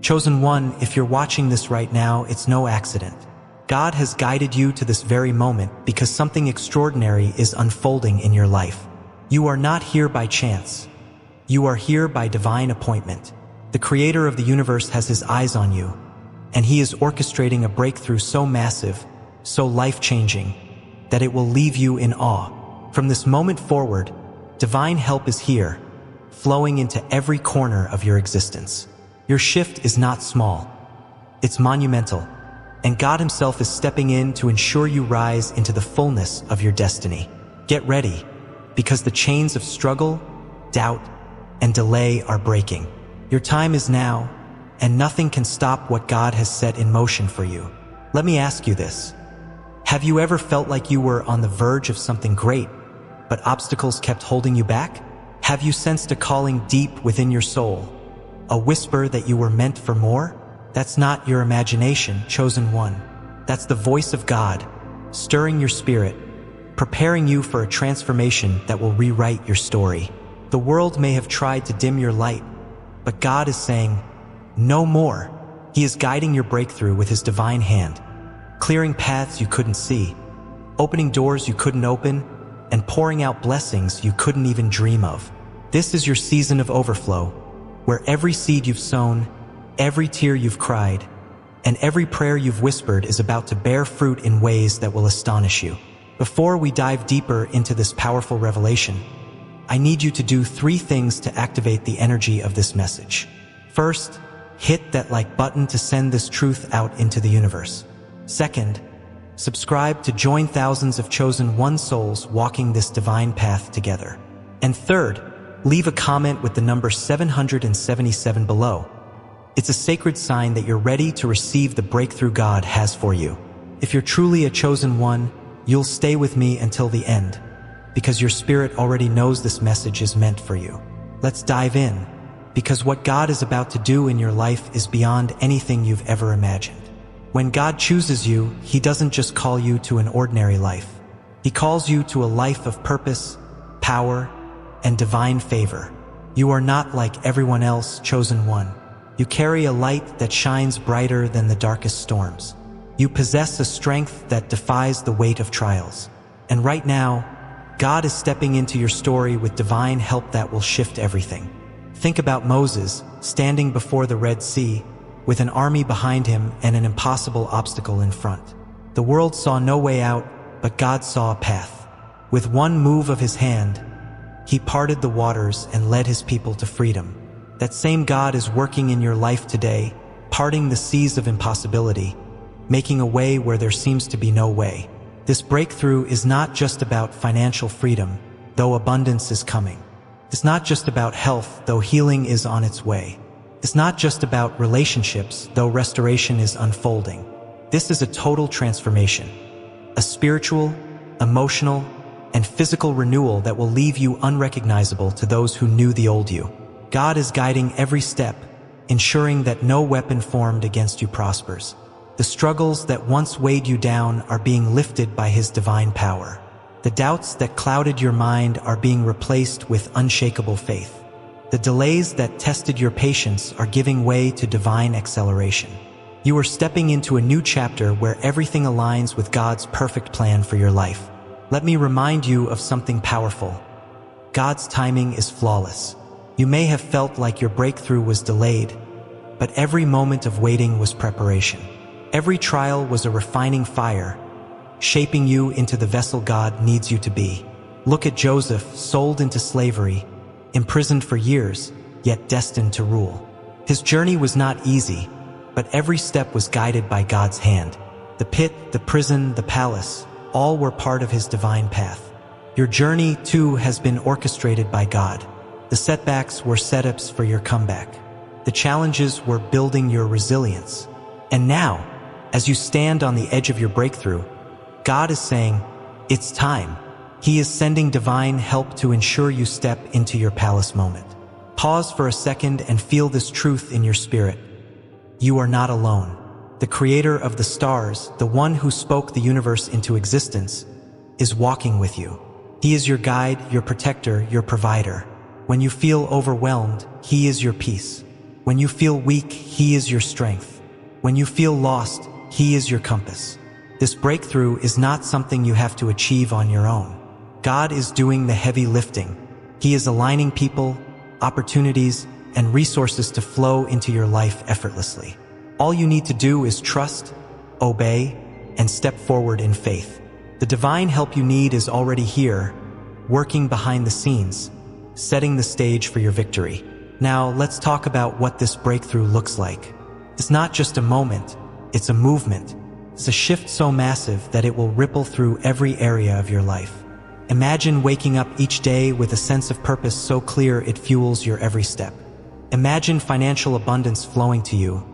Chosen one, if you're watching this right now, it's no accident. God has guided you to this very moment because something extraordinary is unfolding in your life. You are not here by chance. You are here by divine appointment. The Creator of the universe has His eyes on you, and He is orchestrating a breakthrough so massive, so life-changing, that it will leave you in awe. From this moment forward, divine help is here, flowing into every corner of your existence. Your shift is not small. It's monumental, and God Himself is stepping in to ensure you rise into the fullness of your destiny. Get ready, because the chains of struggle, doubt, and delay are breaking. Your time is now, and nothing can stop what God has set in motion for you. Let me ask you this. Have you ever felt like you were on the verge of something great, but obstacles kept holding you back? Have you sensed a calling deep within your soul, a whisper that you were meant for more? That's not your imagination, chosen one. That's the voice of God, stirring your spirit, preparing you for a transformation that will rewrite your story. The world may have tried to dim your light, but God is saying, no more. He is guiding your breakthrough with His divine hand, clearing paths you couldn't see, opening doors you couldn't open, and pouring out blessings you couldn't even dream of. This is your season of overflow, where every seed you've sown, every tear you've cried, and every prayer you've whispered is about to bear fruit in ways that will astonish you. Before we dive deeper into this powerful revelation, I need you to do 3 things to activate the energy of this message. First, hit that like button to send this truth out into the universe. Second, subscribe to join thousands of chosen one souls walking this divine path together. And third, leave a comment with the number 777 below. It's a sacred sign that you're ready to receive the breakthrough God has for you. If you're truly a chosen one, you'll stay with me until the end, because your spirit already knows this message is meant for you. Let's dive in, because what God is about to do in your life is beyond anything you've ever imagined. When God chooses you, He doesn't just call you to an ordinary life. He calls you to a life of purpose, power, and divine favor. You are not like everyone else, chosen one. You carry a light that shines brighter than the darkest storms. You possess a strength that defies the weight of trials. And right now, God is stepping into your story with divine help that will shift everything. Think about Moses, standing before the Red Sea, with an army behind him and an impossible obstacle in front. The world saw no way out, but God saw a path. With one move of His hand, He parted the waters and led His people to freedom. That same God is working in your life today, parting the seas of impossibility, making a way where there seems to be no way. This breakthrough is not just about financial freedom, though abundance is coming. It's not just about health, though healing is on its way. It's not just about relationships, though restoration is unfolding. This is a total transformation, a spiritual, emotional, and physical renewal that will leave you unrecognizable to those who knew the old you. God is guiding every step, ensuring that no weapon formed against you prospers. The struggles that once weighed you down are being lifted by His divine power. The doubts that clouded your mind are being replaced with unshakable faith. The delays that tested your patience are giving way to divine acceleration. You are stepping into a new chapter where everything aligns with God's perfect plan for your life. Let me remind you of something powerful. God's timing is flawless. You may have felt like your breakthrough was delayed, but every moment of waiting was preparation. Every trial was a refining fire, shaping you into the vessel God needs you to be. Look at Joseph, sold into slavery, imprisoned for years, yet destined to rule. His journey was not easy, but every step was guided by God's hand. The pit, the prison, the palace, all were part of His divine path. Your journey, too, has been orchestrated by God. The setbacks were setups for your comeback. The challenges were building your resilience. And now, as you stand on the edge of your breakthrough, God is saying, it's time. He is sending divine help to ensure you step into your palace moment. Pause for a second and feel this truth in your spirit. You are not alone. The Creator of the stars, the one who spoke the universe into existence, is walking with you. He is your guide, your protector, your provider. When you feel overwhelmed, He is your peace. When you feel weak, He is your strength. When you feel lost, He is your compass. This breakthrough is not something you have to achieve on your own. God is doing the heavy lifting. He is aligning people, opportunities, and resources to flow into your life effortlessly. All you need to do is trust, obey, and step forward in faith. The divine help you need is already here, working behind the scenes, setting the stage for your victory. Now, let's talk about what this breakthrough looks like. It's not just a moment, it's a movement. It's a shift so massive that it will ripple through every area of your life. Imagine waking up each day with a sense of purpose so clear it fuels your every step. Imagine financial abundance flowing to you,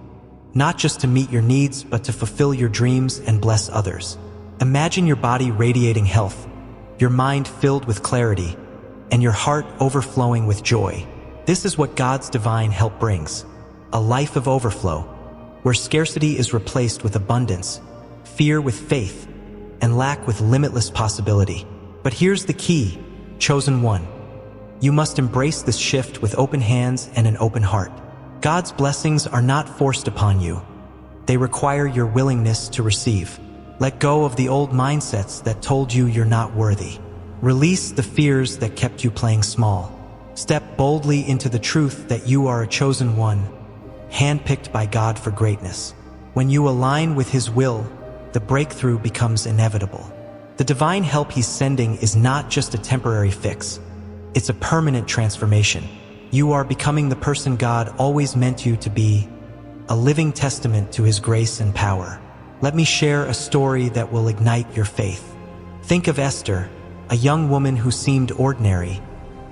not just to meet your needs, but to fulfill your dreams and bless others. Imagine your body radiating health, your mind filled with clarity, and your heart overflowing with joy. This is what God's divine help brings: a life of overflow, where scarcity is replaced with abundance, fear with faith, and lack with limitless possibility. But here's the key, chosen one. You must embrace this shift with open hands and an open heart. God's blessings are not forced upon you. They require your willingness to receive. Let go of the old mindsets that told you you're not worthy. Release the fears that kept you playing small. Step boldly into the truth that you are a chosen one, handpicked by God for greatness. When you align with His will, the breakthrough becomes inevitable. The divine help He's sending is not just a temporary fix. It's a permanent transformation. You are becoming the person God always meant you to be, a living testament to His grace and power. Let me share a story that will ignite your faith. Think of Esther, a young woman who seemed ordinary,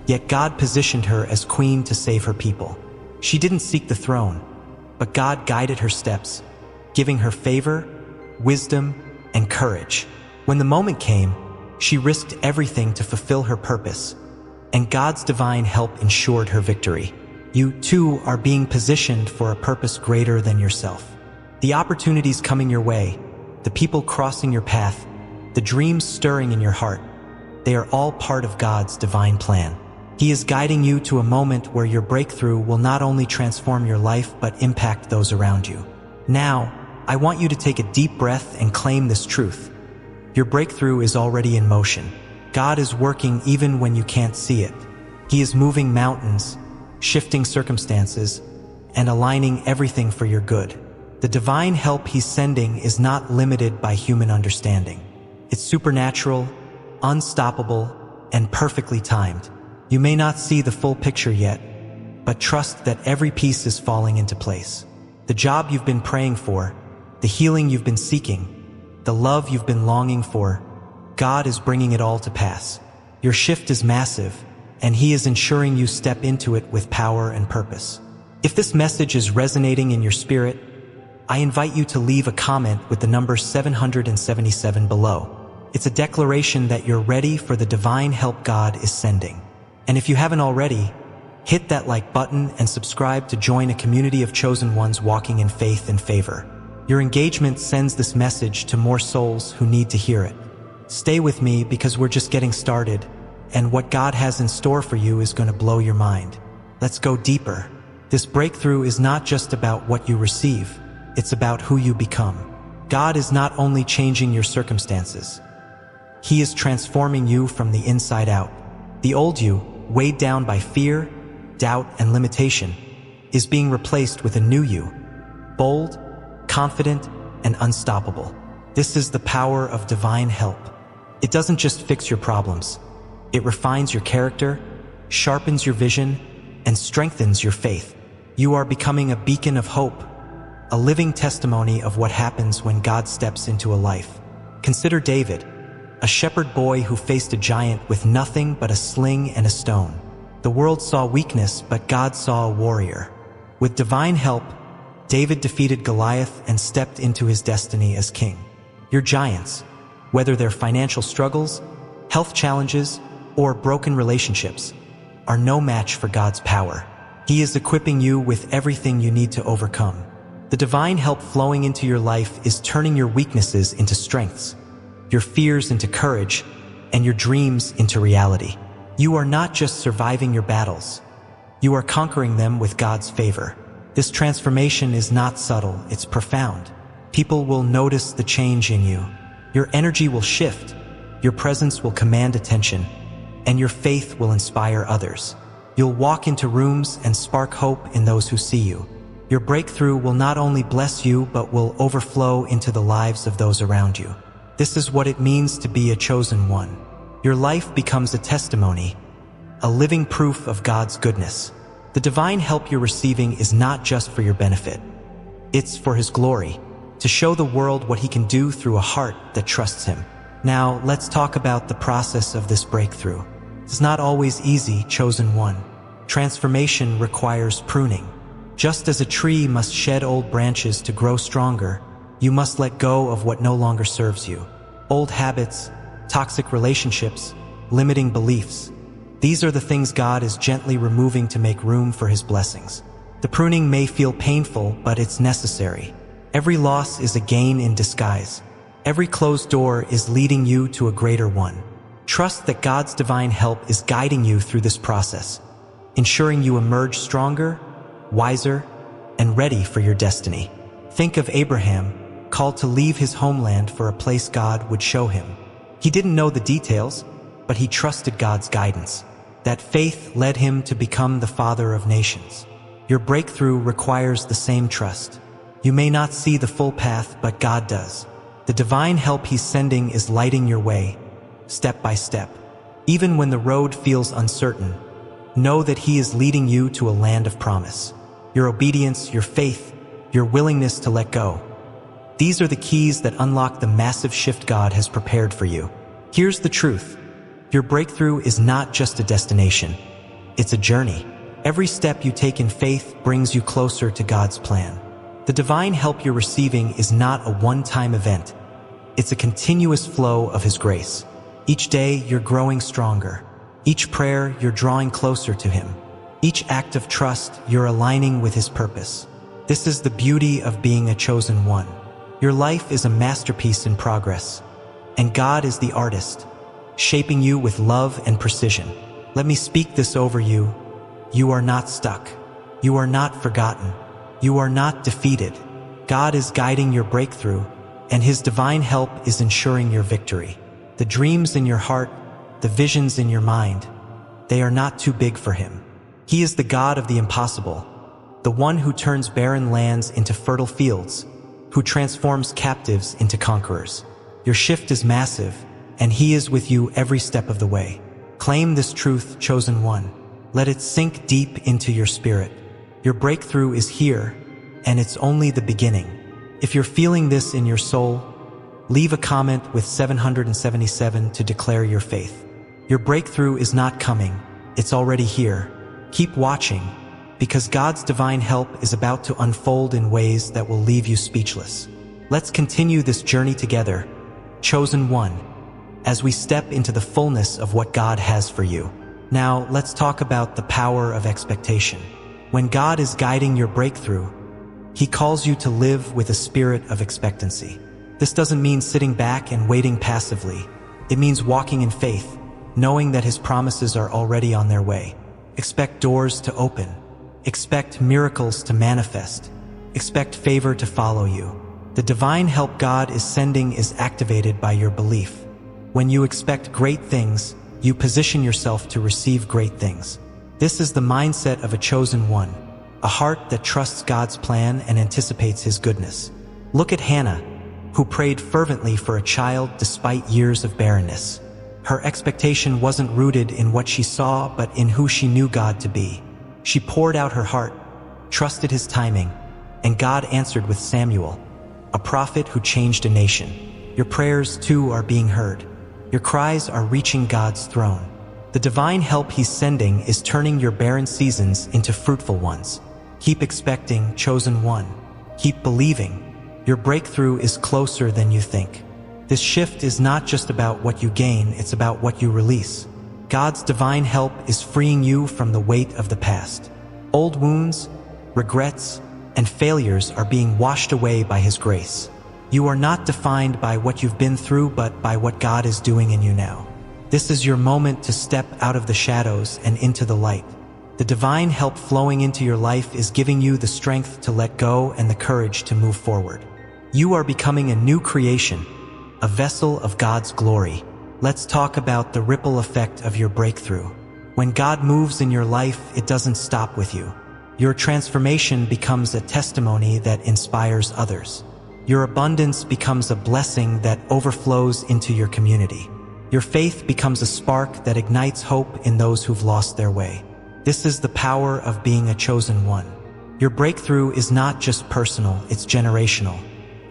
yet God positioned her as queen to save her people. She didn't seek the throne, but God guided her steps, giving her favor, wisdom, and courage. When the moment came, she risked everything to fulfill her purpose, and God's divine help ensured her victory. You, too, are being positioned for a purpose greater than yourself. The opportunities coming your way, the people crossing your path, the dreams stirring in your heart, they are all part of God's divine plan. He is guiding you to a moment where your breakthrough will not only transform your life but impact those around you. Now, I want you to take a deep breath and claim this truth. Your breakthrough is already in motion. God is working even when you can't see it. He is moving mountains, shifting circumstances, and aligning everything for your good. The divine help He's sending is not limited by human understanding. It's supernatural, unstoppable, and perfectly timed. You may not see the full picture yet, but trust that every piece is falling into place. The job you've been praying for, the healing you've been seeking, the love you've been longing for, God is bringing it all to pass. Your shift is massive, and He is ensuring you step into it with power and purpose. If this message is resonating in your spirit, I invite you to leave a comment with the number 777 below. It's a declaration that you're ready for the divine help God is sending. And if you haven't already, hit that like button and subscribe to join a community of chosen ones walking in faith and favor. Your engagement sends this message to more souls who need to hear it. Stay with me because we're just getting started, and what God has in store for you is going to blow your mind. Let's go deeper. This breakthrough is not just about what you receive, it's about who you become. God is not only changing your circumstances, He is transforming you from the inside out. The old you, weighed down by fear, doubt, and limitation, is being replaced with a new you, bold, confident, and unstoppable. This is the power of divine help. It doesn't just fix your problems. It refines your character, sharpens your vision, and strengthens your faith. You are becoming a beacon of hope, a living testimony of what happens when God steps into a life. Consider David, a shepherd boy who faced a giant with nothing but a sling and a stone. The world saw weakness, but God saw a warrior. With divine help, David defeated Goliath and stepped into his destiny as king. Your giants, whether they're financial struggles, health challenges, or broken relationships, are no match for God's power. He is equipping you with everything you need to overcome. The divine help flowing into your life is turning your weaknesses into strengths, your fears into courage, and your dreams into reality. You are not just surviving your battles. You are conquering them with God's favor. This transformation is not subtle, it's profound. People will notice the change in you. Your energy will shift, your presence will command attention, and your faith will inspire others. You'll walk into rooms and spark hope in those who see you. Your breakthrough will not only bless you, but will overflow into the lives of those around you. This is what it means to be a chosen one. Your life becomes a testimony, a living proof of God's goodness. The divine help you're receiving is not just for your benefit. It's for His glory, to show the world what He can do through a heart that trusts Him. Now, let's talk about the process of this breakthrough. It's not always easy, chosen one. Transformation requires pruning. Just as a tree must shed old branches to grow stronger, you must let go of what no longer serves you. Old habits, toxic relationships, limiting beliefs. These are the things God is gently removing to make room for His blessings. The pruning may feel painful, but it's necessary. Every loss is a gain in disguise. Every closed door is leading you to a greater one. Trust that God's divine help is guiding you through this process, ensuring you emerge stronger, wiser, and ready for your destiny. Think of Abraham, called to leave his homeland for a place God would show him. He didn't know the details, but he trusted God's guidance. That faith led him to become the father of nations. Your breakthrough requires the same trust. You may not see the full path, but God does. The divine help He's sending is lighting your way, step by step. Even when the road feels uncertain, know that He is leading you to a land of promise. Your obedience, your faith, your willingness to let go. These are the keys that unlock the massive shift God has prepared for you. Here's the truth. Your breakthrough is not just a destination. It's a journey. Every step you take in faith brings you closer to God's plan. The divine help you're receiving is not a one-time event. It's a continuous flow of His grace. Each day, you're growing stronger. Each prayer, you're drawing closer to Him. Each act of trust, you're aligning with His purpose. This is the beauty of being a chosen one. Your life is a masterpiece in progress, and God is the artist, shaping you with love and precision. Let me speak this over you. You are not stuck. You are not forgotten. You are not defeated. God is guiding your breakthrough, and His divine help is ensuring your victory. The dreams in your heart, the visions in your mind, they are not too big for Him. He is the God of the impossible, the one who turns barren lands into fertile fields, who transforms captives into conquerors. Your shift is massive, and He is with you every step of the way. Claim this truth, chosen one. Let it sink deep into your spirit. Your breakthrough is here, and it's only the beginning. If you're feeling this in your soul, leave a comment with 777 to declare your faith. Your breakthrough is not coming, it's already here. Keep watching, because God's divine help is about to unfold in ways that will leave you speechless. Let's continue this journey together, chosen one, as we step into the fullness of what God has for you. Now, let's talk about the power of expectation. When God is guiding your breakthrough, He calls you to live with a spirit of expectancy. This doesn't mean sitting back and waiting passively. It means walking in faith, knowing that His promises are already on their way. Expect doors to open. Expect miracles to manifest. Expect favor to follow you. The divine help God is sending is activated by your belief. When you expect great things, you position yourself to receive great things. This is the mindset of a chosen one, a heart that trusts God's plan and anticipates His goodness. Look at Hannah, who prayed fervently for a child despite years of barrenness. Her expectation wasn't rooted in what she saw, but in who she knew God to be. She poured out her heart, trusted His timing, and God answered with Samuel, a prophet who changed a nation. Your prayers, too, are being heard. Your cries are reaching God's throne. The divine help He's sending is turning your barren seasons into fruitful ones. Keep expecting, chosen one. Keep believing. Your breakthrough is closer than you think. This shift is not just about what you gain, it's about what you release. God's divine help is freeing you from the weight of the past. Old wounds, regrets, and failures are being washed away by His grace. You are not defined by what you've been through, but by what God is doing in you now. This is your moment to step out of the shadows and into the light. The divine help flowing into your life is giving you the strength to let go and the courage to move forward. You are becoming a new creation, a vessel of God's glory. Let's talk about the ripple effect of your breakthrough. When God moves in your life, it doesn't stop with you. Your transformation becomes a testimony that inspires others. Your abundance becomes a blessing that overflows into your community. Your faith becomes a spark that ignites hope in those who've lost their way. This is the power of being a chosen one. Your breakthrough is not just personal, it's generational.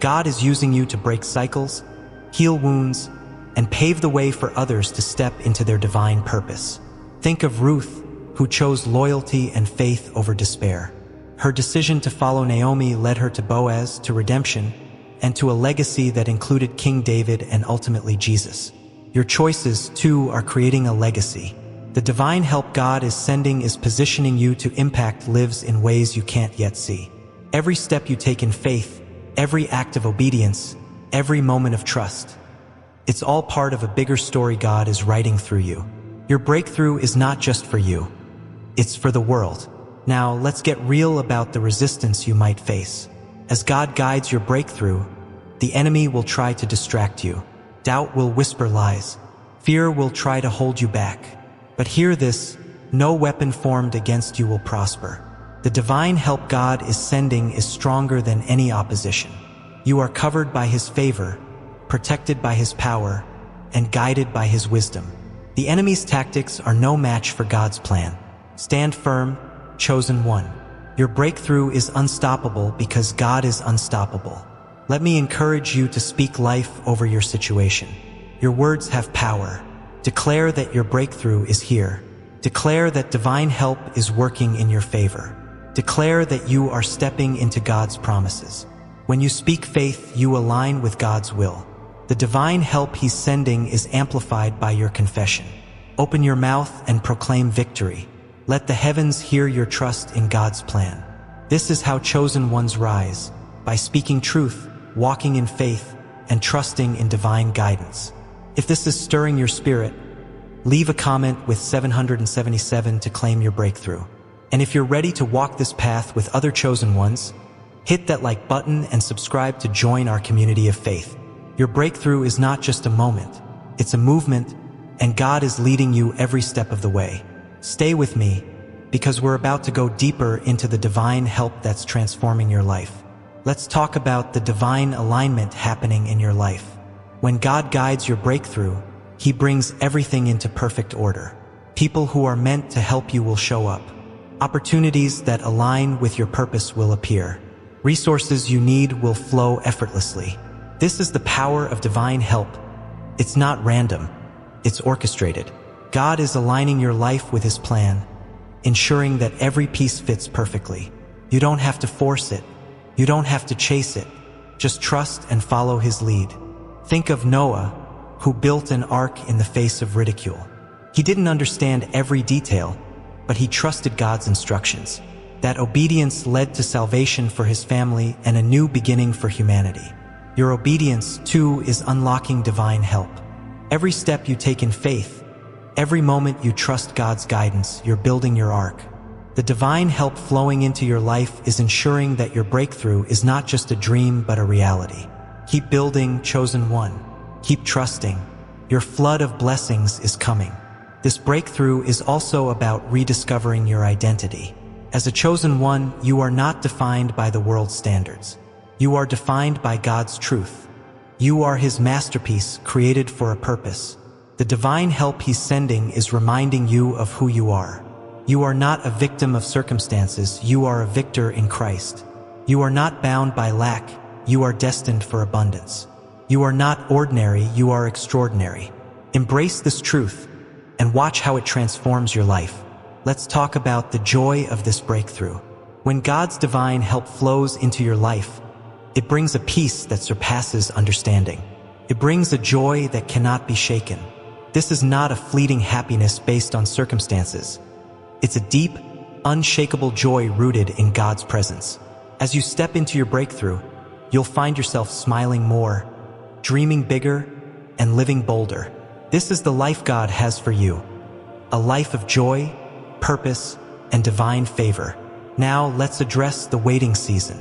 God is using you to break cycles, heal wounds, and pave the way for others to step into their divine purpose. Think of Ruth, who chose loyalty and faith over despair. Her decision to follow Naomi led her to Boaz, to redemption, and to a legacy that included King David and ultimately Jesus. Your choices, too, are creating a legacy. The divine help God is sending is positioning you to impact lives in ways you can't yet see. Every step you take in faith, every act of obedience, every moment of trust, it's all part of a bigger story God is writing through you. Your breakthrough is not just for you. It's for the world. Now, let's get real about the resistance you might face. As God guides your breakthrough, the enemy will try to distract you. Doubt will whisper lies. Fear will try to hold you back. But hear this, no weapon formed against you will prosper. The divine help God is sending is stronger than any opposition. You are covered by His favor, protected by His power, and guided by His wisdom. The enemy's tactics are no match for God's plan. Stand firm, chosen one. Your breakthrough is unstoppable because God is unstoppable. Let me encourage you to speak life over your situation. Your words have power. Declare that your breakthrough is here. Declare that divine help is working in your favor. Declare that you are stepping into God's promises. When you speak faith, you align with God's will. The divine help He's sending is amplified by your confession. Open your mouth and proclaim victory. Let the heavens hear your trust in God's plan. This is how chosen ones rise, by speaking truth, walking in faith, and trusting in divine guidance. If this is stirring your spirit, leave a comment with 777 to claim your breakthrough. And if you're ready to walk this path with other chosen ones, hit that like button and subscribe to join our community of faith. Your breakthrough is not just a moment, it's a movement, and God is leading you every step of the way. Stay with me, because we're about to go deeper into the divine help that's transforming your life. Let's talk about the divine alignment happening in your life. When God guides your breakthrough, He brings everything into perfect order. People who are meant to help you will show up. Opportunities that align with your purpose will appear. Resources you need will flow effortlessly. This is the power of divine help. It's not random, it's orchestrated. God is aligning your life with His plan, ensuring that every piece fits perfectly. You don't have to force it. You don't have to chase it. Just trust and follow His lead. Think of Noah, who built an ark in the face of ridicule. He didn't understand every detail, but he trusted God's instructions. That obedience led to salvation for his family and a new beginning for humanity. Your obedience, too, is unlocking divine help. Every step you take in faith, every moment you trust God's guidance, you're building your ark. The divine help flowing into your life is ensuring that your breakthrough is not just a dream but a reality. Keep building, chosen one. Keep trusting. Your flood of blessings is coming. This breakthrough is also about rediscovering your identity. As a chosen one, you are not defined by the world's standards. You are defined by God's truth. You are His masterpiece, created for a purpose. The divine help He's sending is reminding you of who you are. You are not a victim of circumstances, you are a victor in Christ. You are not bound by lack, you are destined for abundance. You are not ordinary, you are extraordinary. Embrace this truth and watch how it transforms your life. Let's talk about the joy of this breakthrough. When God's divine help flows into your life, it brings a peace that surpasses understanding. It brings a joy that cannot be shaken. This is not a fleeting happiness based on circumstances. It's a deep, unshakable joy rooted in God's presence. As you step into your breakthrough, you'll find yourself smiling more, dreaming bigger, and living bolder. This is the life God has for you. A life of joy, purpose, and divine favor. Now let's address the waiting season.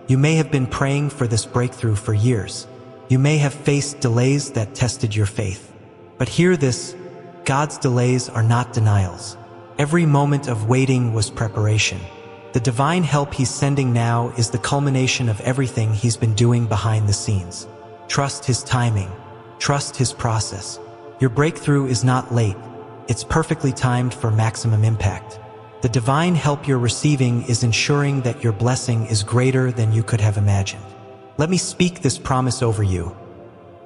You may have been praying for this breakthrough for years. You may have faced delays that tested your faith. But hear this, God's delays are not denials. Every moment of waiting was preparation. The divine help He's sending now is the culmination of everything He's been doing behind the scenes. Trust His timing. Trust His process. Your breakthrough is not late. It's perfectly timed for maximum impact. The divine help you're receiving is ensuring that your blessing is greater than you could have imagined. Let me speak this promise over you.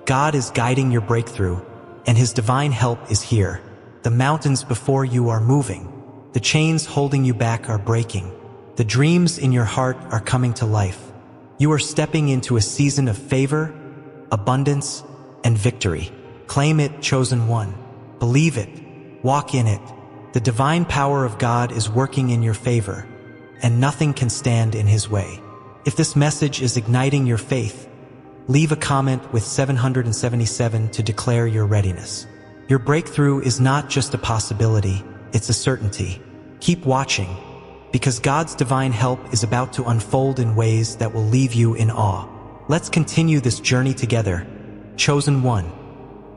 God is guiding your breakthrough, and His divine help is here. The mountains before you are moving. The chains holding you back are breaking. The dreams in your heart are coming to life. You are stepping into a season of favor, abundance, and victory. Claim it, chosen one. Believe it. Walk in it. The divine power of God is working in your favor, and nothing can stand in His way. If this message is igniting your faith, leave a comment with 777 to declare your readiness. Your breakthrough is not just a possibility, it's a certainty. Keep watching, because God's divine help is about to unfold in ways that will leave you in awe. Let's continue this journey together, chosen one.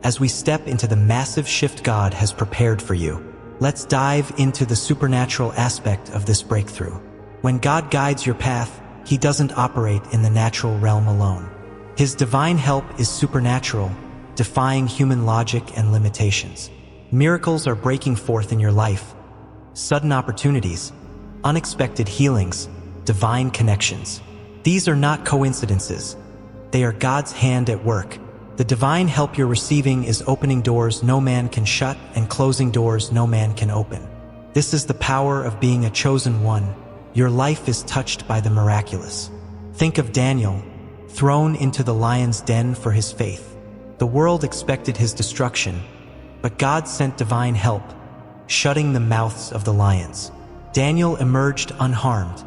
As we step into the massive shift God has prepared for you, let's dive into the supernatural aspect of this breakthrough. When God guides your path, He doesn't operate in the natural realm alone. His divine help is supernatural, defying human logic and limitations. Miracles are breaking forth in your life. Sudden opportunities, unexpected healings, divine connections. These are not coincidences. They are God's hand at work. The divine help you're receiving is opening doors no man can shut and closing doors no man can open. This is the power of being a chosen one. Your life is touched by the miraculous. Think of Daniel, thrown into the lion's den for his faith. The world expected his destruction, but God sent divine help, shutting the mouths of the lions. Daniel emerged unharmed,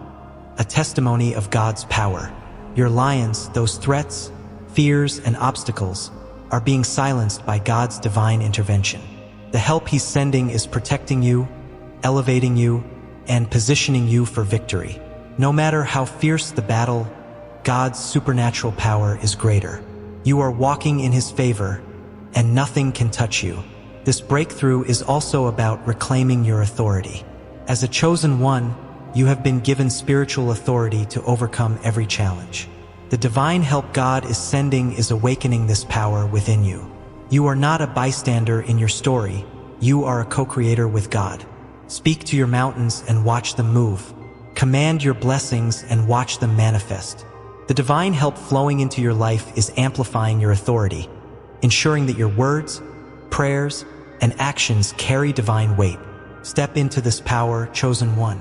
a testimony of God's power. Your lions, those threats, fears, and obstacles, are being silenced by God's divine intervention. The help He's sending is protecting you, elevating you, and positioning you for victory. No matter how fierce the battle, God's supernatural power is greater. You are walking in His favor, and nothing can touch you. This breakthrough is also about reclaiming your authority. As a chosen one, you have been given spiritual authority to overcome every challenge. The divine help God is sending is awakening this power within you. You are not a bystander in your story. You are a co-creator with God. Speak to your mountains and watch them move. Command your blessings and watch them manifest. The divine help flowing into your life is amplifying your authority, ensuring that your words, prayers, and actions carry divine weight. Step into this power, chosen one.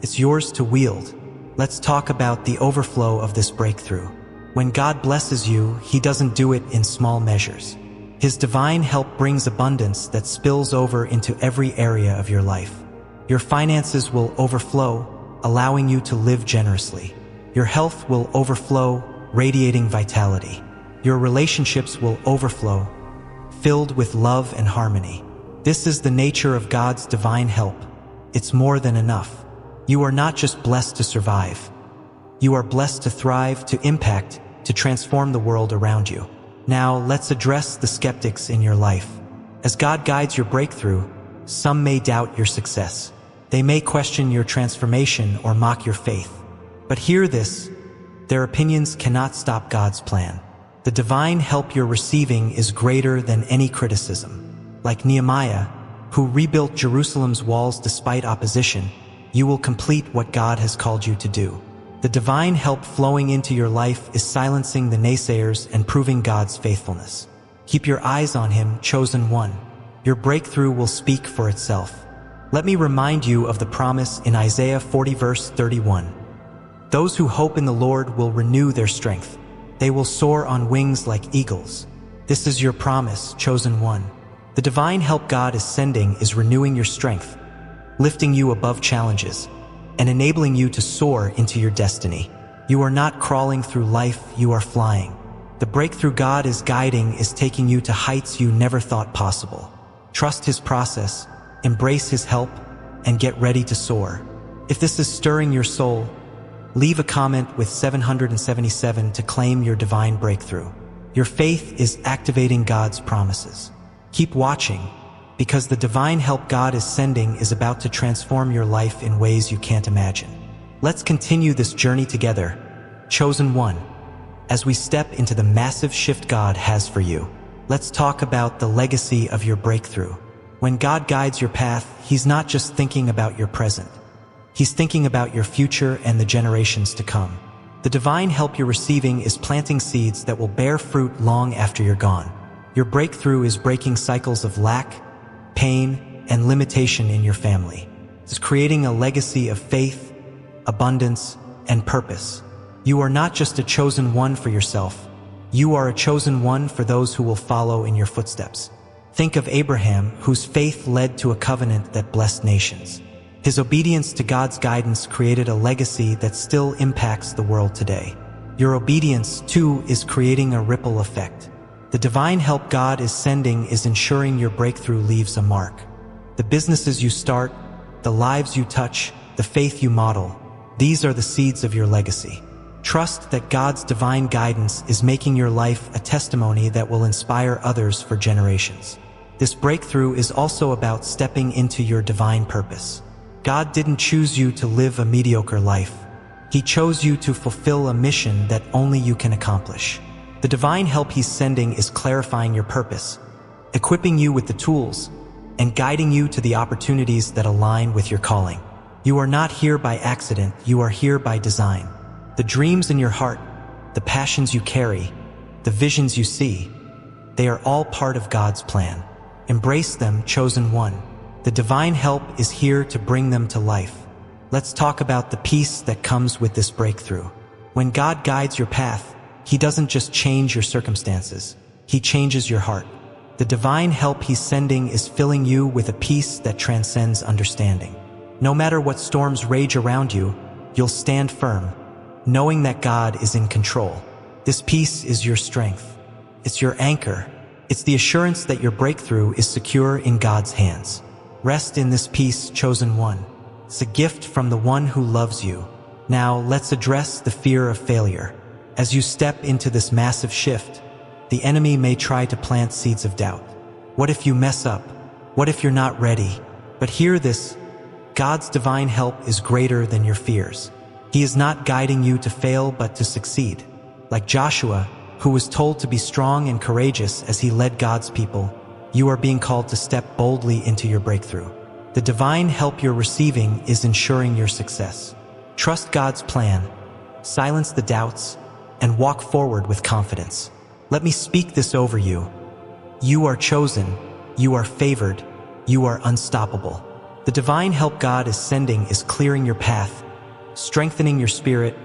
It's yours to wield. Let's talk about the overflow of this breakthrough. When God blesses you, He doesn't do it in small measures. His divine help brings abundance that spills over into every area of your life. Your finances will overflow, allowing you to live generously. Your health will overflow, radiating vitality. Your relationships will overflow, filled with love and harmony. This is the nature of God's divine help. It's more than enough. You are not just blessed to survive. You are blessed to thrive, to impact, to transform the world around you. Now, let's address the skeptics in your life. As God guides your breakthrough, some may doubt your success. They may question your transformation or mock your faith. But hear this, their opinions cannot stop God's plan. The divine help you're receiving is greater than any criticism. Like Nehemiah, who rebuilt Jerusalem's walls despite opposition, you will complete what God has called you to do. The divine help flowing into your life is silencing the naysayers and proving God's faithfulness. Keep your eyes on Him, chosen one. Your breakthrough will speak for itself. Let me remind you of the promise in Isaiah 40 verse 31. Those who hope in the Lord will renew their strength. They will soar on wings like eagles. This is your promise, chosen one. The divine help God is sending is renewing your strength, lifting you above challenges, and enabling you to soar into your destiny. You are not crawling through life, you are flying. The breakthrough God is guiding is taking you to heights you never thought possible. Trust His process, embrace His help, and get ready to soar. If this is stirring your soul, leave a comment with 777 to claim your divine breakthrough. Your faith is activating God's promises. Keep watching, because the divine help God is sending is about to transform your life in ways you can't imagine. Let's continue this journey together, chosen one, as we step into the massive shift God has for you. Let's talk about the legacy of your breakthrough. When God guides your path, He's not just thinking about your present. He's thinking about your future and the generations to come. The divine help you're receiving is planting seeds that will bear fruit long after you're gone. Your breakthrough is breaking cycles of lack, pain, and limitation in your family. It's creating a legacy of faith, abundance, and purpose. You are not just a chosen one for yourself. You are a chosen one for those who will follow in your footsteps. Think of Abraham, whose faith led to a covenant that blessed nations. His obedience to God's guidance created a legacy that still impacts the world today. Your obedience, too, is creating a ripple effect. The divine help God is sending is ensuring your breakthrough leaves a mark. The businesses you start, the lives you touch, the faith you model, these are the seeds of your legacy. Trust that God's divine guidance is making your life a testimony that will inspire others for generations. This breakthrough is also about stepping into your divine purpose. God didn't choose you to live a mediocre life. He chose you to fulfill a mission that only you can accomplish. The divine help He's sending is clarifying your purpose, equipping you with the tools, and guiding you to the opportunities that align with your calling. You are not here by accident, you are here by design. The dreams in your heart, the passions you carry, the visions you see, they are all part of God's plan. Embrace them, chosen one. The divine help is here to bring them to life. Let's talk about the peace that comes with this breakthrough. When God guides your path, He doesn't just change your circumstances, He changes your heart. The divine help He's sending is filling you with a peace that transcends understanding. No matter what storms rage around you, you'll stand firm, knowing that God is in control. This peace is your strength. It's your anchor. It's the assurance that your breakthrough is secure in God's hands. Rest in this peace, chosen one. It's a gift from the one who loves you. Now, let's address the fear of failure. As you step into this massive shift, the enemy may try to plant seeds of doubt. What if you mess up? What if you're not ready? But hear this, God's divine help is greater than your fears. He is not guiding you to fail but to succeed. Like Joshua, who was told to be strong and courageous as he led God's people, you are being called to step boldly into your breakthrough. The divine help you're receiving is ensuring your success. Trust God's plan, silence the doubts, and walk forward with confidence. Let me speak this over you. You are chosen, you are favored, you are unstoppable. The divine help God is sending is clearing your path, strengthening your spirit,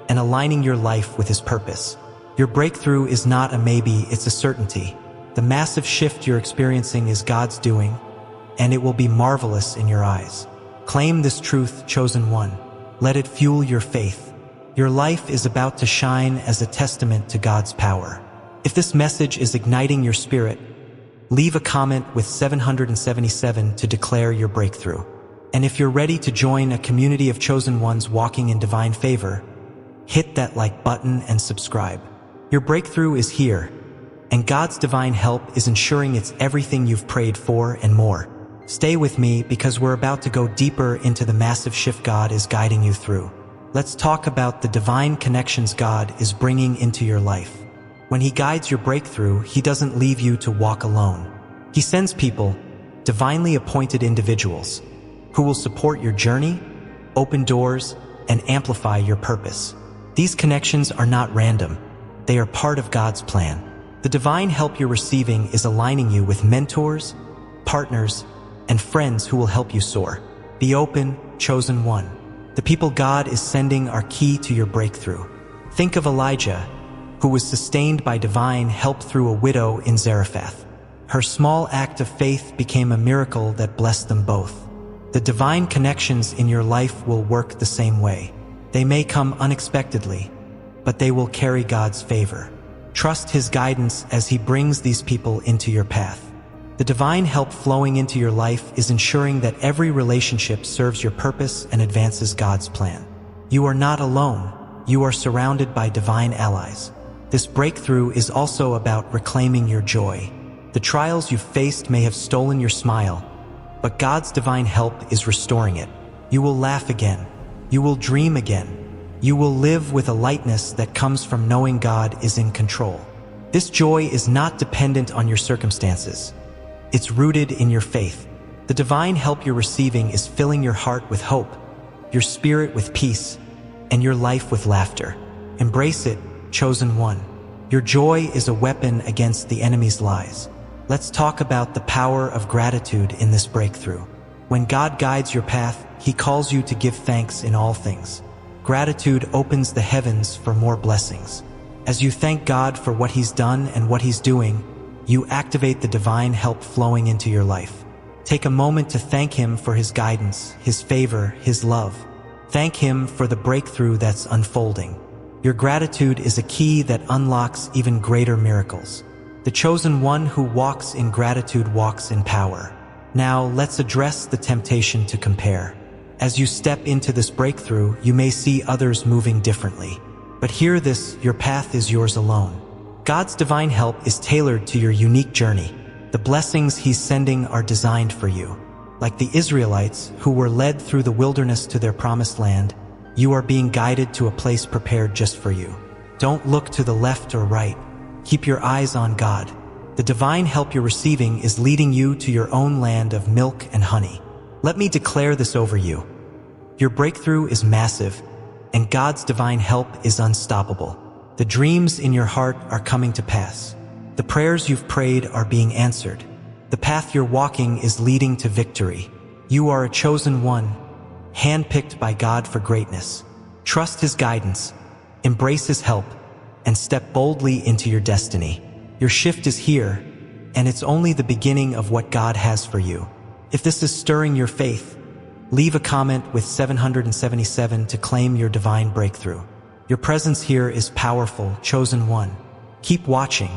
and aligning your life with His purpose. Your breakthrough is not a maybe, it's a certainty. The massive shift you're experiencing is God's doing, and it will be marvelous in your eyes. Claim this truth, chosen one. Let it fuel your faith. Your life is about to shine as a testament to God's power. If this message is igniting your spirit, leave a comment with 777 to declare your breakthrough. And if you're ready to join a community of chosen ones walking in divine favor, hit that like button and subscribe. Your breakthrough is here, and God's divine help is ensuring it's everything you've prayed for and more. Stay with me because we're about to go deeper into the massive shift God is guiding you through. Let's talk about the divine connections God is bringing into your life. When He guides your breakthrough, He doesn't leave you to walk alone. He sends people, divinely appointed individuals, who will support your journey, open doors, and amplify your purpose. These connections are not random. They are part of God's plan. The divine help you're receiving is aligning you with mentors, partners, and friends who will help you soar. Be open, chosen one. The people God is sending are key to your breakthrough. Think of Elijah, who was sustained by divine help through a widow in Zarephath. Her small act of faith became a miracle that blessed them both. The divine connections in your life will work the same way. They may come unexpectedly, but they will carry God's favor. Trust His guidance as He brings these people into your path. The divine help flowing into your life is ensuring that every relationship serves your purpose and advances God's plan. You are not alone. You are surrounded by divine allies. This breakthrough is also about reclaiming your joy. The trials you've faced may have stolen your smile, but God's divine help is restoring it. You will laugh again. You will dream again. You will live with a lightness that comes from knowing God is in control. This joy is not dependent on your circumstances. It's rooted in your faith. The divine help you're receiving is filling your heart with hope, your spirit with peace, and your life with laughter. Embrace it, chosen one. Your joy is a weapon against the enemy's lies. Let's talk about the power of gratitude in this breakthrough. When God guides your path, He calls you to give thanks in all things. Gratitude opens the heavens for more blessings. As you thank God for what He's done and what He's doing, you activate the divine help flowing into your life. Take a moment to thank Him for His guidance, His favor, His love. Thank Him for the breakthrough that's unfolding. Your gratitude is a key that unlocks even greater miracles. The chosen one who walks in gratitude walks in power. Now, let's address the temptation to compare. As you step into this breakthrough, you may see others moving differently. But hear this, your path is yours alone. God's divine help is tailored to your unique journey. The blessings He's sending are designed for you. Like the Israelites, who were led through the wilderness to their promised land, you are being guided to a place prepared just for you. Don't look to the left or right. Keep your eyes on God. The divine help you're receiving is leading you to your own land of milk and honey. Let me declare this over you. Your breakthrough is massive, and God's divine help is unstoppable. The dreams in your heart are coming to pass. The prayers you've prayed are being answered. The path you're walking is leading to victory. You are a chosen one, handpicked by God for greatness. Trust His guidance, embrace His help, and step boldly into your destiny. Your shift is here, and it's only the beginning of what God has for you. If this is stirring your faith, leave a comment with 777 to claim your divine breakthrough. Your presence here is powerful, chosen one. Keep watching,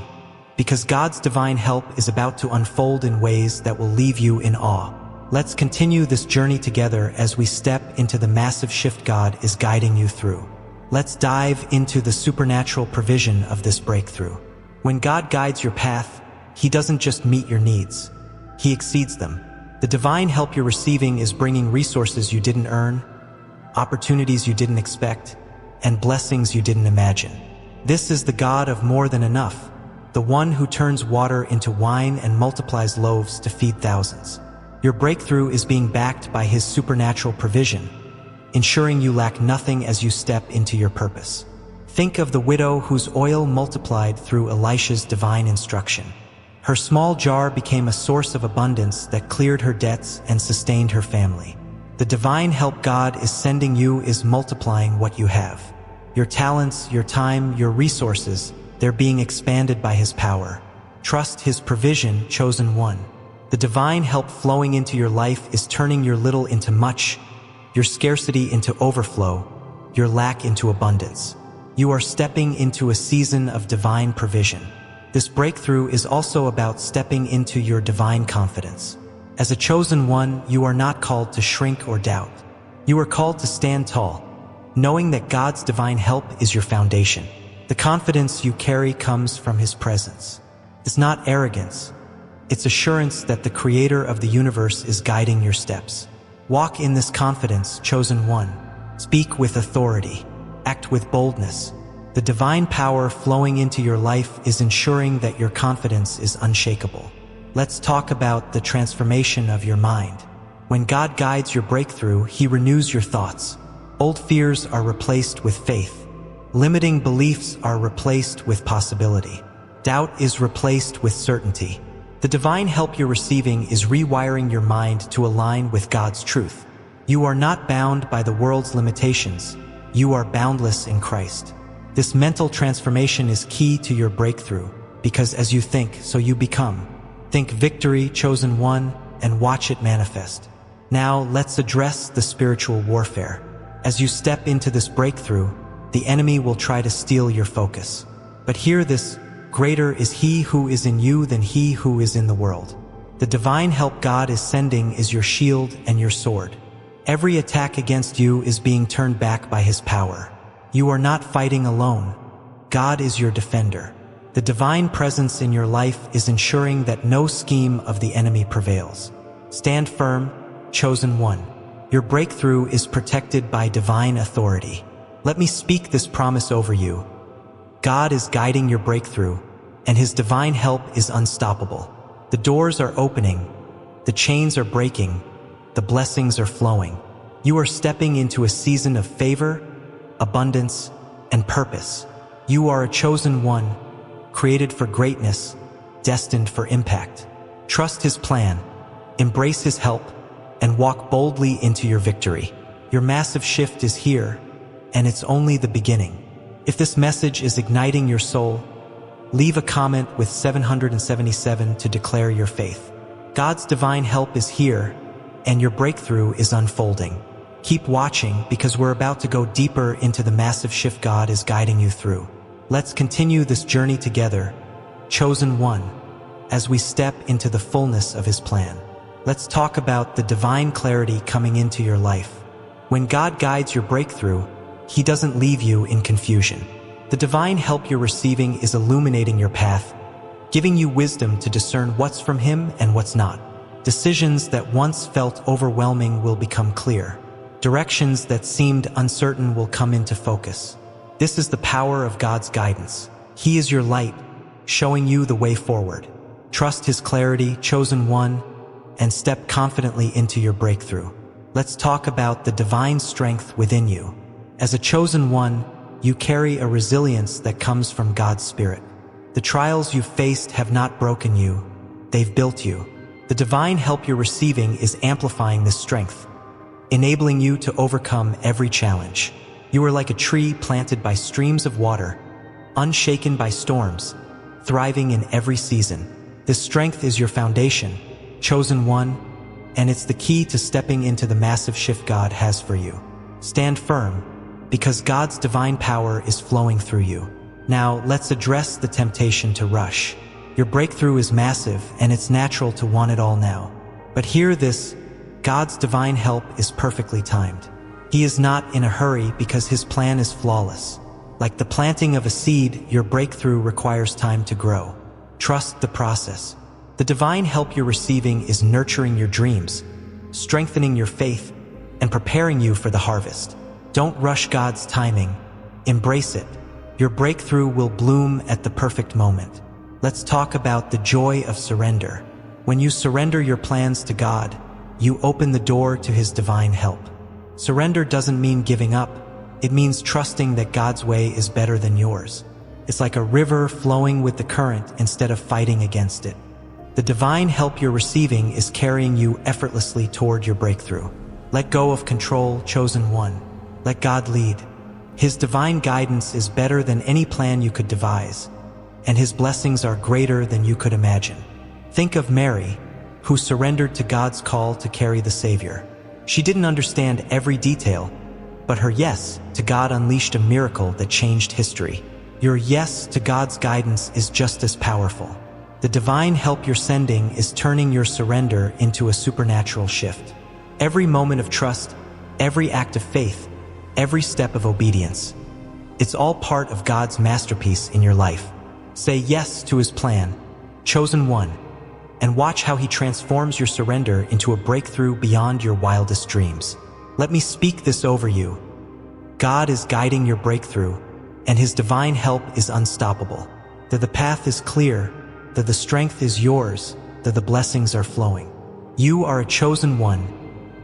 because God's divine help is about to unfold in ways that will leave you in awe. Let's continue this journey together as we step into the massive shift God is guiding you through. Let's dive into the supernatural provision of this breakthrough. When God guides your path, He doesn't just meet your needs, He exceeds them. The divine help you're receiving is bringing resources you didn't earn, opportunities you didn't expect, and blessings you didn't imagine. This is the God of more than enough, the one who turns water into wine and multiplies loaves to feed thousands. Your breakthrough is being backed by His supernatural provision, ensuring you lack nothing as you step into your purpose. Think of the widow whose oil multiplied through Elisha's divine instruction. Her small jar became a source of abundance that cleared her debts and sustained her family. The divine help God is sending you is multiplying what you have. Your talents, your time, your resources, they're being expanded by His power. Trust His provision, chosen one. The divine help flowing into your life is turning your little into much, your scarcity into overflow, your lack into abundance. You are stepping into a season of divine provision. This breakthrough is also about stepping into your divine confidence. As a chosen one, you are not called to shrink or doubt. You are called to stand tall, knowing that God's divine help is your foundation. The confidence you carry comes from His presence. It's not arrogance. It's assurance that the Creator of the universe is guiding your steps. Walk in this confidence, chosen one. Speak with authority. Act with boldness. The divine power flowing into your life is ensuring that your confidence is unshakable. Let's talk about the transformation of your mind. When God guides your breakthrough, He renews your thoughts. Old fears are replaced with faith. Limiting beliefs are replaced with possibility. Doubt is replaced with certainty. The divine help you're receiving is rewiring your mind to align with God's truth. You are not bound by the world's limitations. You are boundless in Christ. This mental transformation is key to your breakthrough, because as you think, so you become. Think victory, chosen one, and watch it manifest. Now, let's address the spiritual warfare. As you step into this breakthrough, the enemy will try to steal your focus. But hear this, greater is He who is in you than he who is in the world. The divine help God is sending is your shield and your sword. Every attack against you is being turned back by His power. You are not fighting alone. God is your defender. The divine presence in your life is ensuring that no scheme of the enemy prevails. Stand firm, chosen one. Your breakthrough is protected by divine authority. Let me speak this promise over you. God is guiding your breakthrough, and His divine help is unstoppable. The doors are opening, the chains are breaking, the blessings are flowing. You are stepping into a season of favor, abundance, and purpose. You are a chosen one, created for greatness, destined for impact. Trust His plan, embrace His help, and walk boldly into your victory. Your massive shift is here, and it's only the beginning. If this message is igniting your soul, leave a comment with 777 to declare your faith. God's divine help is here, and your breakthrough is unfolding. Keep watching because we're about to go deeper into the massive shift God is guiding you through. Let's continue this journey together, chosen one, as we step into the fullness of His plan. Let's talk about the divine clarity coming into your life. When God guides your breakthrough, He doesn't leave you in confusion. The divine help you're receiving is illuminating your path, giving you wisdom to discern what's from Him and what's not. Decisions that once felt overwhelming will become clear. Directions that seemed uncertain will come into focus. This is the power of God's guidance. He is your light, showing you the way forward. Trust His clarity, chosen one, and step confidently into your breakthrough. Let's talk about the divine strength within you. As a chosen one, you carry a resilience that comes from God's Spirit. The trials you've faced have not broken you, they've built you. The divine help you're receiving is amplifying this strength, enabling you to overcome every challenge. You are like a tree planted by streams of water, unshaken by storms, thriving in every season. This strength is your foundation, chosen one, and it's the key to stepping into the massive shift God has for you. Stand firm, because God's divine power is flowing through you. Now, let's address the temptation to rush. Your breakthrough is massive, and it's natural to want it all now. But hear this, God's divine help is perfectly timed. He is not in a hurry because His plan is flawless. Like the planting of a seed, your breakthrough requires time to grow. Trust the process. The divine help you're receiving is nurturing your dreams, strengthening your faith, and preparing you for the harvest. Don't rush God's timing. Embrace it. Your breakthrough will bloom at the perfect moment. Let's talk about the joy of surrender. When you surrender your plans to God, you open the door to His divine help. Surrender doesn't mean giving up. It means trusting that God's way is better than yours. It's like a river flowing with the current instead of fighting against it. The divine help you're receiving is carrying you effortlessly toward your breakthrough. Let go of control, chosen one. Let God lead. His divine guidance is better than any plan you could devise, and His blessings are greater than you could imagine. Think of Mary, who surrendered to God's call to carry the Savior. She didn't understand every detail, but her yes to God unleashed a miracle that changed history. Your yes to God's guidance is just as powerful. The divine help you're sending is turning your surrender into a supernatural shift. Every moment of trust, every act of faith, every step of obedience, it's all part of God's masterpiece in your life. Say yes to His plan, chosen one, and watch how He transforms your surrender into a breakthrough beyond your wildest dreams. Let me speak this over you. God is guiding your breakthrough, and His divine help is unstoppable. That the path is clear, that the strength is yours, that the blessings are flowing. You are a chosen one,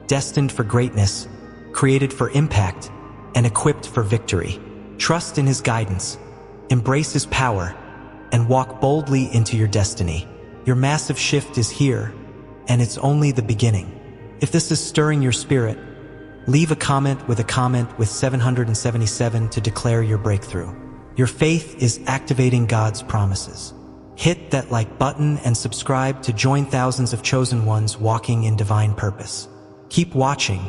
destined for greatness, created for impact, and equipped for victory. Trust in His guidance, embrace His power, and walk boldly into your destiny. Your massive shift is here, and it's only the beginning. If this is stirring your spirit, leave a comment with 777 to declare your breakthrough. Your faith is activating God's promises. Hit that like button and subscribe to join thousands of chosen ones walking in divine purpose. Keep watching,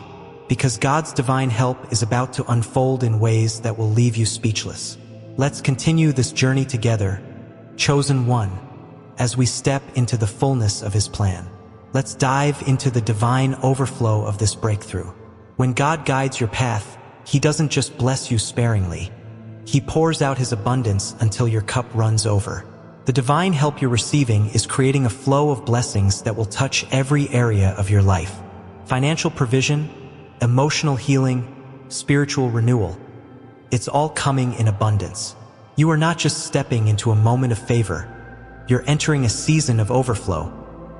because God's divine help is about to unfold in ways that will leave you speechless. Let's continue this journey together, chosen one, as we step into the fullness of His plan. Let's dive into the divine overflow of this breakthrough. When God guides your path, He doesn't just bless you sparingly. He pours out His abundance until your cup runs over. The divine help you're receiving is creating a flow of blessings that will touch every area of your life. Financial provision, emotional healing, spiritual renewal. It's all coming in abundance. You are not just stepping into a moment of favor. You're entering a season of overflow,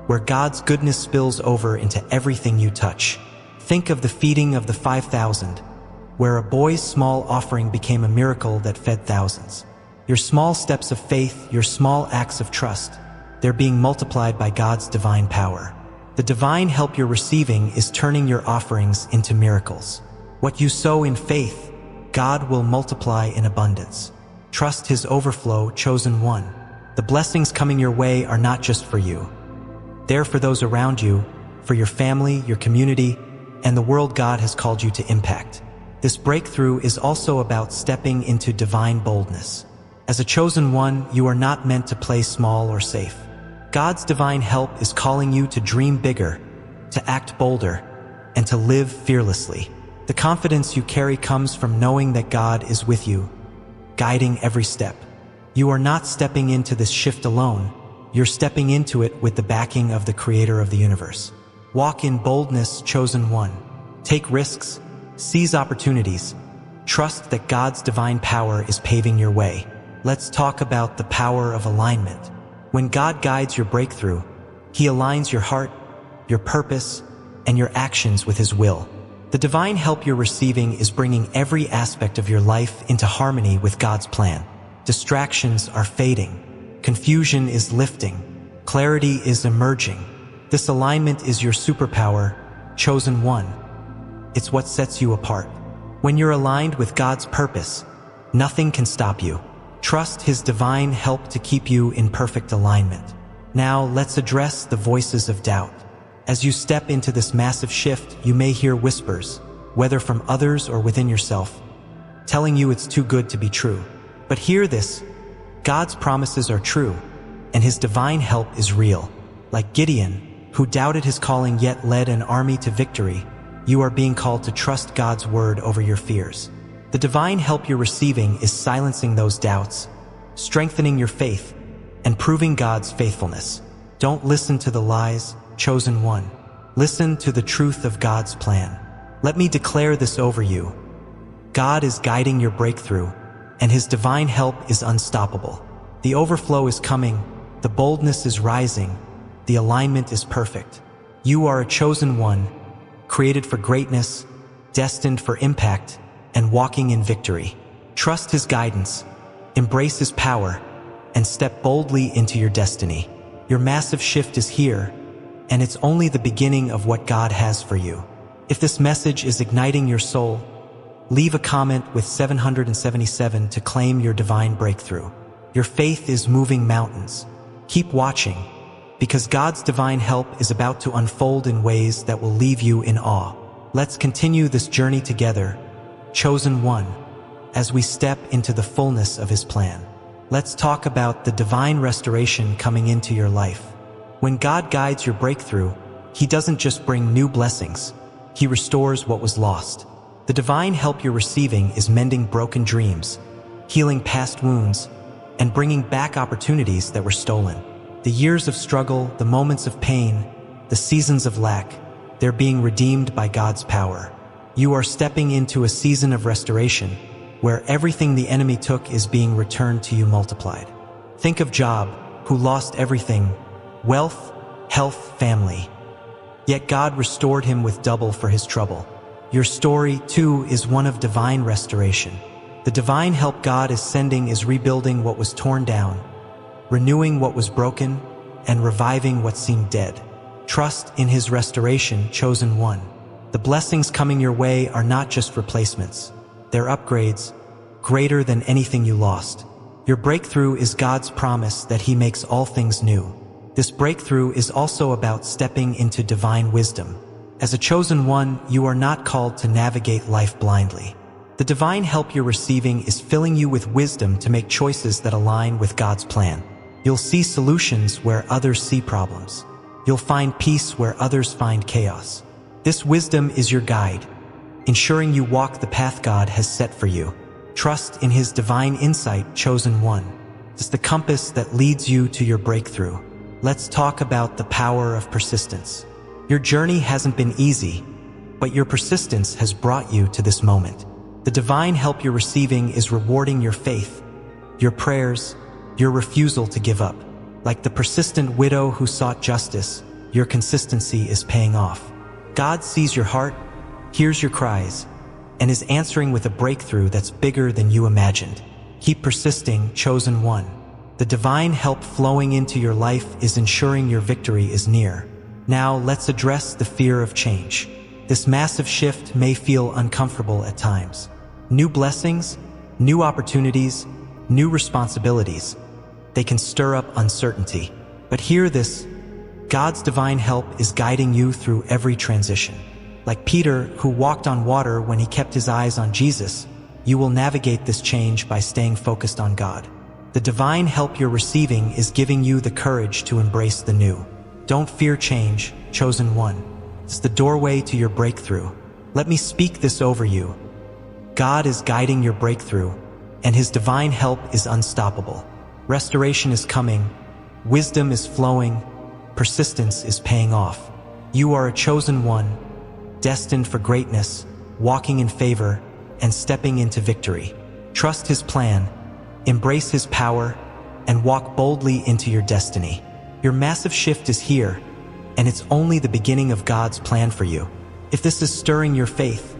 where God's goodness spills over into everything you touch. Think of the feeding of the 5,000, where a boy's small offering became a miracle that fed thousands. Your small steps of faith, your small acts of trust, they're being multiplied by God's divine power. The divine help you're receiving is turning your offerings into miracles. What you sow in faith, God will multiply in abundance. Trust His overflow, chosen one. The blessings coming your way are not just for you. They're for those around you, for your family, your community, and the world God has called you to impact. This breakthrough is also about stepping into divine boldness. As a chosen one, you are not meant to play small or safe. God's divine help is calling you to dream bigger, to act bolder, and to live fearlessly. The confidence you carry comes from knowing that God is with you, guiding every step. You are not stepping into this shift alone. You're stepping into it with the backing of the Creator of the universe. Walk in boldness, chosen one. Take risks, seize opportunities. Trust that God's divine power is paving your way. Let's talk about the power of alignment. When God guides your breakthrough, He aligns your heart, your purpose, and your actions with His will. The divine help you're receiving is bringing every aspect of your life into harmony with God's plan. Distractions are fading. Confusion is lifting. Clarity is emerging. This alignment is your superpower, chosen one. It's what sets you apart. When you're aligned with God's purpose, nothing can stop you. Trust His divine help to keep you in perfect alignment. Now, let's address the voices of doubt. As you step into this massive shift, you may hear whispers, whether from others or within yourself, telling you it's too good to be true. But hear this: God's promises are true, and His divine help is real. Like Gideon, who doubted his calling yet led an army to victory, you are being called to trust God's word over your fears. The divine help you're receiving is silencing those doubts, strengthening your faith, and proving God's faithfulness. Don't listen to the lies, chosen one. Listen to the truth of God's plan. Let me declare this over you. God is guiding your breakthrough, and His divine help is unstoppable. The overflow is coming, the boldness is rising, the alignment is perfect. You are a chosen one, created for greatness, destined for impact, and walking in victory. Trust His guidance, embrace His power, and step boldly into your destiny. Your massive shift is here, and it's only the beginning of what God has for you. If this message is igniting your soul, leave a comment with 777 to claim your divine breakthrough. Your faith is moving mountains. Keep watching, because God's divine help is about to unfold in ways that will leave you in awe. Let's continue this journey together, chosen one, as we step into the fullness of His plan. Let's talk about the divine restoration coming into your life. When God guides your breakthrough, He doesn't just bring new blessings, He restores what was lost. The divine help you're receiving is mending broken dreams, healing past wounds, and bringing back opportunities that were stolen. The years of struggle, the moments of pain, the seasons of lack, they're being redeemed by God's power. You are stepping into a season of restoration, where everything the enemy took is being returned to you multiplied. Think of Job, who lost everything: wealth, health, family. Yet God restored him with double for his trouble. Your story, too, is one of divine restoration. The divine help God is sending is rebuilding what was torn down, renewing what was broken, and reviving what seemed dead. Trust in His restoration, chosen one. The blessings coming your way are not just replacements. They're upgrades, greater than anything you lost. Your breakthrough is God's promise that He makes all things new. This breakthrough is also about stepping into divine wisdom. As a chosen one, you are not called to navigate life blindly. The divine help you're receiving is filling you with wisdom to make choices that align with God's plan. You'll see solutions where others see problems, You'll find peace where others find chaos. This wisdom is your guide, ensuring you walk the path God has set for you. Trust in His divine insight, chosen one. It's the compass that leads you to your breakthrough. Let's talk about the power of persistence. Your journey hasn't been easy, but your persistence has brought you to this moment. The divine help you're receiving is rewarding your faith, your prayers, your refusal to give up. Like the persistent widow who sought justice, your consistency is paying off. God sees your heart, hears your cries, and is answering with a breakthrough that's bigger than you imagined. Keep persisting, chosen one. The divine help flowing into your life is ensuring your victory is near. Now let's address the fear of change. This massive shift may feel uncomfortable at times. New blessings, new opportunities, new responsibilities. They can stir up uncertainty. But hear this, God's divine help is guiding you through every transition. Like Peter, who walked on water when he kept his eyes on Jesus, you will navigate this change by staying focused on God. The divine help you're receiving is giving you the courage to embrace the new. Don't fear change, chosen one. It's the doorway to your breakthrough. Let me speak this over you. God is guiding your breakthrough, and His divine help is unstoppable. Restoration is coming, wisdom is flowing, persistence is paying off. You are a chosen one, destined for greatness, walking in favor, and stepping into victory. Trust His plan, embrace His power, and walk boldly into your destiny. Your massive shift is here, and it's only the beginning of God's plan for you. If this is stirring your faith,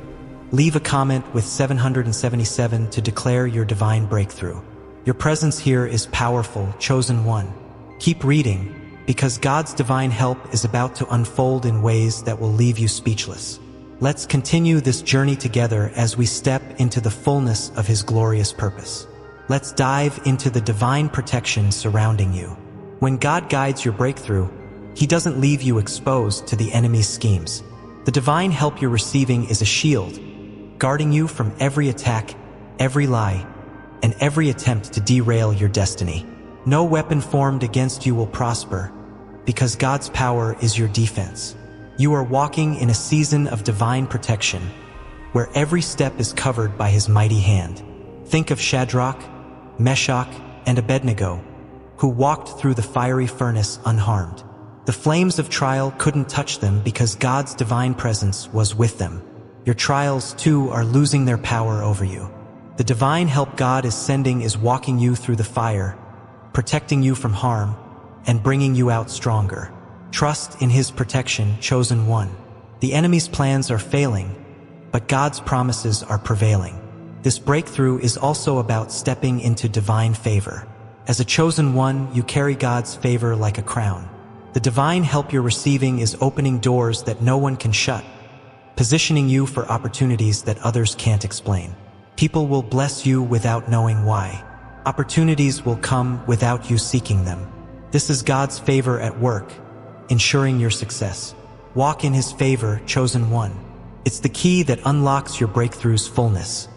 leave a comment with 777 to declare your divine breakthrough. Your presence here is powerful, chosen one. Keep reading, because God's divine help is about to unfold in ways that will leave you speechless. Let's continue this journey together as we step into the fullness of His glorious purpose. Let's dive into the divine protection surrounding you. When God guides your breakthrough, He doesn't leave you exposed to the enemy's schemes. The divine help you're receiving is a shield, guarding you from every attack, every lie, and every attempt to derail your destiny. No weapon formed against you will prosper, because God's power is your defense. You are walking in a season of divine protection, where every step is covered by His mighty hand. Think of Shadrach, Meshach, and Abednego, who walked through the fiery furnace unharmed. The flames of trial couldn't touch them because God's divine presence was with them. Your trials, too, are losing their power over you. The divine help God is sending is walking you through the fire, protecting you from harm, and bringing you out stronger. Trust in His protection, chosen one. The enemy's plans are failing, but God's promises are prevailing. This breakthrough is also about stepping into divine favor. As a chosen one, you carry God's favor like a crown. The divine help you're receiving is opening doors that no one can shut, positioning you for opportunities that others can't explain. People will bless you without knowing why. Opportunities will come without you seeking them. This is God's favor at work, ensuring your success. Walk in His favor, chosen one. It's the key that unlocks your breakthrough's fullness.